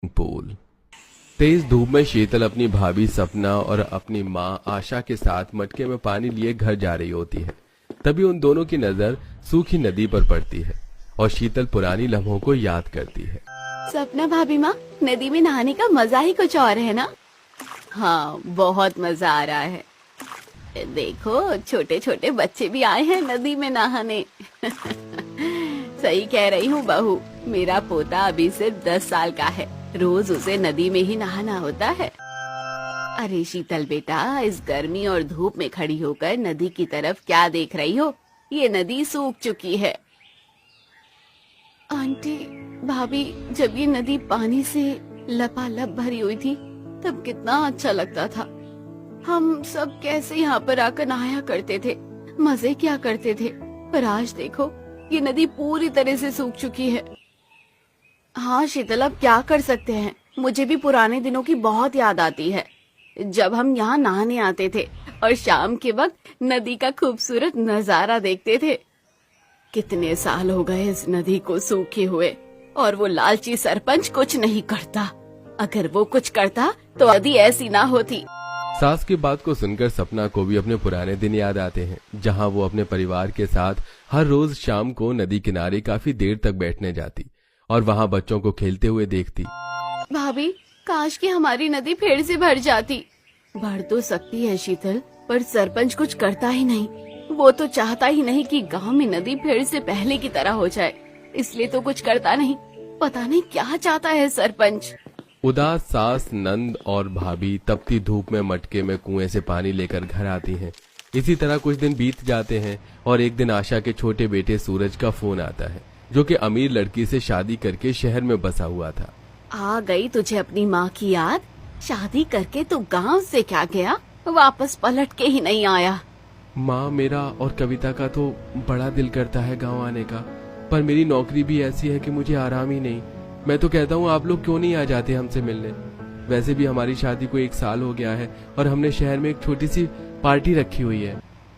Pool. तेज धूप में शीतल अपनी भाभी सपना और अपनी माँ आशा के साथ मटके में पानी लिए घर जा रही होती है। तभी उन दोनों की नजर सूखी नदी पर पड़ती है और शीतल पुरानी लम्हों को याद करती है। सपना भाभी माँ, नदी में नहाने का मजा ही कुछ और है ना। हाँ, बहुत मजा आ रहा है। देखो, छोटे छोटे बच्चे भी आए हैं नदी में नहाने। सही कह रही हूँ बहू, मेरा पोता अभी सिर्फ 10 साल का है। रोज उसे नदी में ही नहाना होता है। अरे शीतल बेटा, इस गर्मी और धूप में खड़ी होकर नदी की तरफ क्या देख रही हो? ये नदी सूख चुकी है। आंटी, भाभी, जब ये नदी पानी से लबालब भरी हुई थी तब कितना अच्छा लगता था। हम सब कैसे यहाँ पर आकर नहाया करते थे, मजे क्या करते थे। पर आज देखो, ये नदी पूरी तरह से सूख चुकी है। हाँ शीतल, अब क्या कर सकते हैं। मुझे भी पुराने दिनों की बहुत याद आती है, जब हम यहाँ नहाने आते थे और शाम के वक्त नदी का खूबसूरत नजारा देखते थे। कितने साल हो गए इस नदी को सूखे हुए, और वो लालची सरपंच कुछ नहीं करता। अगर वो कुछ करता तो नदी ऐसी ना होती। सास की बात को सुनकर सपना को भी अपने पुराने दिन याद आते हैं, जहां वो अपने परिवार के साथ हर रोज शाम को नदी किनारे काफी देर तक बैठने जाती और वहां बच्चों को खेलते हुए देखती। भाभी, काश कि हमारी नदी फिर से भर जाती। भर तो सकती है शीतल, पर सरपंच कुछ करता ही नहीं। वो तो चाहता ही नहीं कि गांव में नदी फिर से पहले की तरह हो जाए, इसलिए तो कुछ करता नहीं। पता नहीं क्या चाहता है सरपंच। उदास सास, नंद और भाभी तपती धूप में मटके में कुएं से पानी लेकर घर आती हैं। इसी तरह कुछ दिन बीत जाते हैं और एक दिन आशा के छोटे बेटे सूरज का फोन आता है, जो कि अमीर लड़की से शादी करके शहर में बसा हुआ था। आ गई तुझे अपनी माँ की याद? शादी करके तू गांव से क्या गया, वापस पलट के ही नहीं आया। माँ, मेरा और कविता का तो बड़ा दिल करता है गांव आने का, पर मेरी नौकरी भी ऐसी है कि मुझे आराम ही नहीं। मैं तो कहता हूँ आप लोग क्यों नहीं आ जाते हमसे मिलने। वैसे भी हमारी शादी को 1 साल हो गया है और हमने शहर में एक छोटी सी पार्टी रखी हुई है।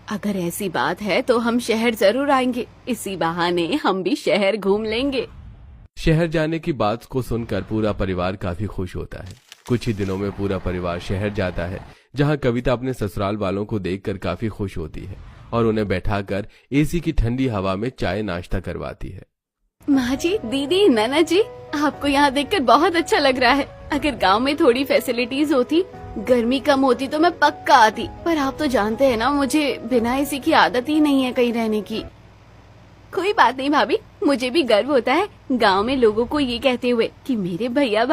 अगर ऐसी बात है तो हम शहर जरूर आएंगे। इसी बहाने हम भी शहर घूम लेंगे। शहर जाने की बात को सुनकर पूरा परिवार काफी खुश होता है। कुछ ही दिनों में पूरा परिवार शहर जाता है, जहां कविता अपने ससुराल वालों को देखकर काफी खुश होती है और उन्हें बैठाकर एसी की ठंडी हवा में चाय नाश्ता करवाती है। माँ जी, दीदी, नाना जी, आपको यहाँ देखकर बहुत अच्छा लग रहा है। अगर गांव में थोड़ी फैसिलिटीज होती, गर्मी कम होती तो मैं पक्का आती। पर आप तो जानते हैं ना, मुझे बिना एसी की आदत ही नहीं है कहीं रहने की। कोई बात नहीं भाभी, मुझे भी गर्व होता है गांव में लोगों को ये कहते हुए कि मेरे भैया